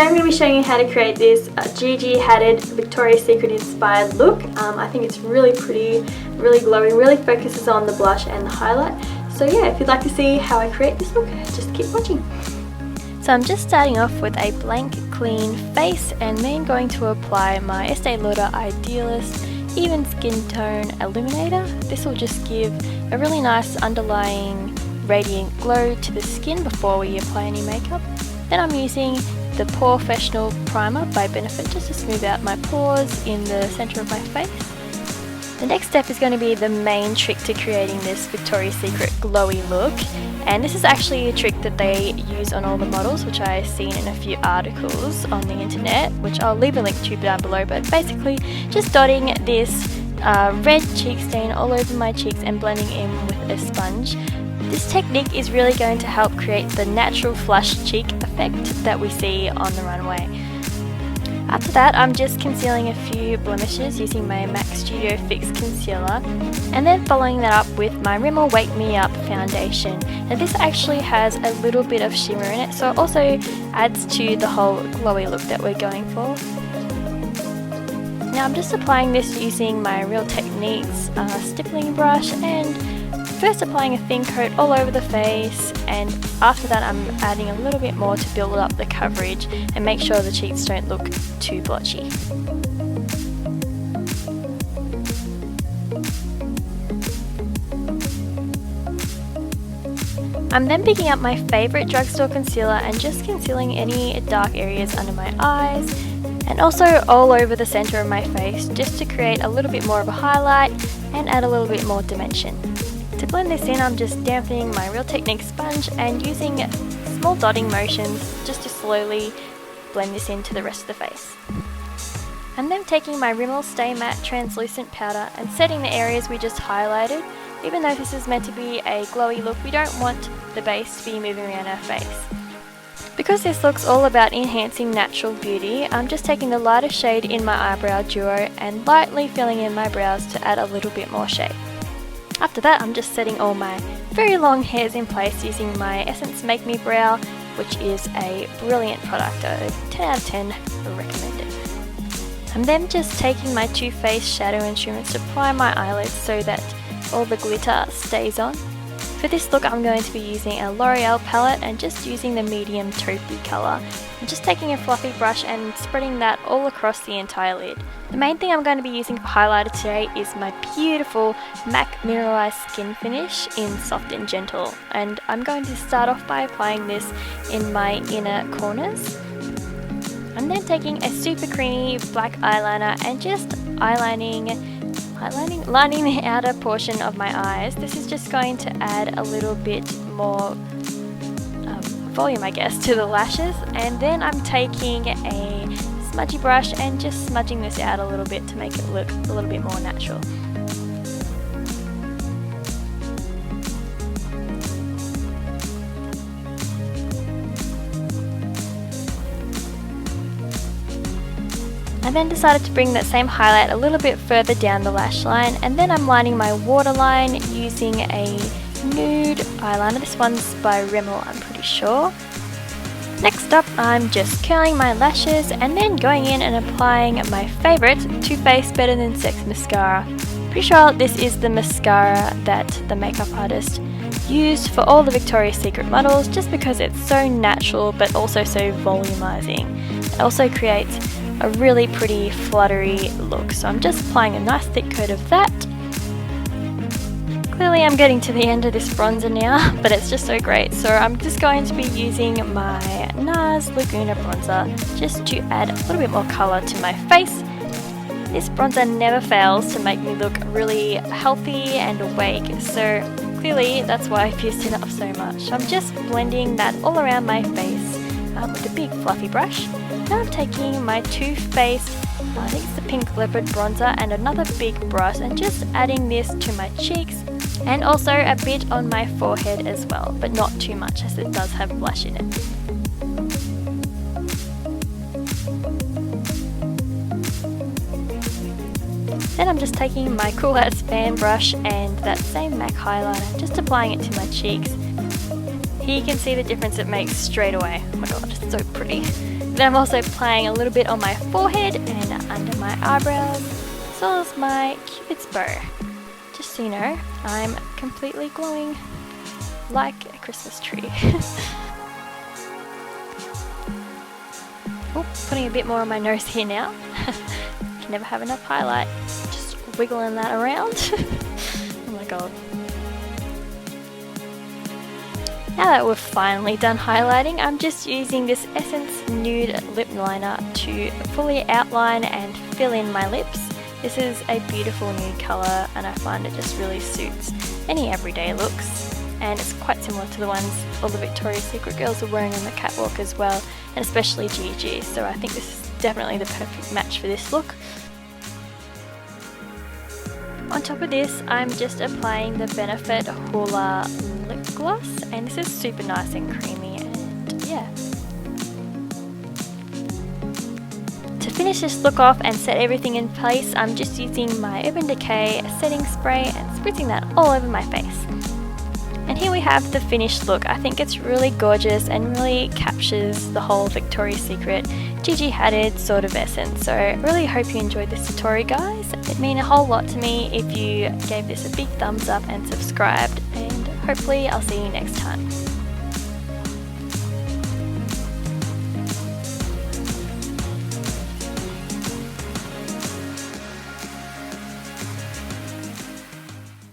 today I'm going to be showing you how to create this Gigi Hadid Victoria's Secret inspired look. I think it's really pretty, really glowy, really focuses on the blush and the highlight. So yeah, if you'd like to see how I create this look, just keep watching. So I'm just starting off with a blank clean face and then going to apply my Estee Lauder Idealist Even Skin Tone Illuminator. This will just give a really nice underlying radiant glow to the skin before we apply any makeup. Then I'm using the POREfessional Primer by Benefit just to smooth out my pores in the centre of my face. The next step is going to be the main trick to creating this Victoria's Secret glowy look, and this is actually a trick that they use on all the models, which I've seen in a few articles on the internet, which I'll leave a link to down below. But basically just dotting this red cheek stain all over my cheeks and blending in with a sponge. This technique is really going to help create the natural flush cheek effect that we see on the runway. After that, I'm just concealing a few blemishes using my MAC Studio Fix Concealer, and then following that up with my Rimmel Wake Me Up foundation. Now this actually has a little bit of shimmer in it, so it also adds to the whole glowy look that we're going for. Now I'm just applying this using my Real Techniques stippling brush, and first applying a thin coat all over the face, and after that I'm adding a little bit more to build up the coverage and make sure the cheeks don't look too blotchy. I'm then picking up my favourite drugstore concealer and just concealing any dark areas under my eyes and also all over the centre of my face, just to create a little bit more of a highlight and add a little bit more dimension. To blend this in, I'm just dampening my Real Techniques sponge and using small dotting motions just to slowly blend this into the rest of the face. I'm then taking my Rimmel Stay Matte translucent powder and setting the areas we just highlighted. Even though this is meant to be a glowy look, we don't want the base to be moving around our face. Because this look's all about enhancing natural beauty, I'm just taking the lighter shade in my eyebrow duo and lightly filling in my brows to add a little bit more shape. After that, I'm just setting all my very long hairs in place using my Essence Make Me Brow, which is a brilliant product. 10 out of 10 recommended. I'm then just taking my Too Faced shadow instruments to apply my eyelids so that all the glitter stays on. For this look, I'm going to be using a L'Oreal palette and just using the medium taupey colour. I'm just taking a fluffy brush and spreading that all across the entire lid. The main thing I'm going to be using for highlighter today is my beautiful MAC Mineralized Skin Finish in Soft and Gentle. And I'm going to start off by applying this in my inner corners. I'm then taking a super creamy black eyeliner and just lining the outer portion of my eyes. This is just going to add a little bit more volume, I guess, to the lashes. And then I'm taking a smudgy brush and just smudging this out a little bit to make it look a little bit more natural. I then decided to bring that same highlight a little bit further down the lash line, and then I'm lining my waterline using a nude eyeliner. This one's by Rimmel, I'm pretty sure. Next up, I'm just curling my lashes and then going in and applying my favourite Too Faced Better Than Sex mascara. Pretty sure this is the mascara that the makeup artist used for all the Victoria's Secret models, just because it's so natural but also so volumizing. It also creates a really pretty fluttery look, so I'm just applying a nice thick coat of that. Clearly I'm getting to the end of this bronzer now, but it's just so great, so I'm just going to be using my NARS Laguna bronzer just to add a little bit more colour to my face. This bronzer never fails to make me look really healthy and awake, so clearly that's why I've used it up so much. I'm just blending that all around my face with a big fluffy brush. Now I'm taking my Too Faced, I think it's the Pink Leopard bronzer, and another big brush and just adding this to my cheeks and also a bit on my forehead as well, but not too much as it does have blush in it. Then I'm just taking my Cool Hats fan brush and that same MAC highlighter, just applying it to my cheeks. Here you can see the difference it makes straight away. Oh my god, it's so pretty. Then I'm also applying a little bit on my forehead and under my eyebrows, as well as my cupid's bow. Just so you know, I'm completely glowing like a Christmas tree. Oop, putting a bit more on my nose here now. Can never have enough highlight. Just wiggling that around. Oh my god. Now that we're finally done highlighting, I'm just using this Essence Nude Lip Liner to fully outline and fill in my lips. This is a beautiful nude colour and I find it just really suits any everyday looks. And it's quite similar to the ones all the Victoria's Secret girls are wearing on the catwalk as well, and especially Gigi, so I think this is definitely the perfect match for this look. On top of this, I'm just applying the Benefit Hoola lip gloss, and this is super nice and creamy, and yeah. To finish this look off and set everything in place, I'm just using my Urban Decay setting spray and spritzing that all over my face. And here we have the finished look. I think it's really gorgeous and really captures the whole Victoria's Secret Gigi Hadid sort of essence. So I really hope you enjoyed this tutorial, guys. It'd mean a whole lot to me if you gave this a big thumbs up and subscribed, and hopefully I'll see you next time.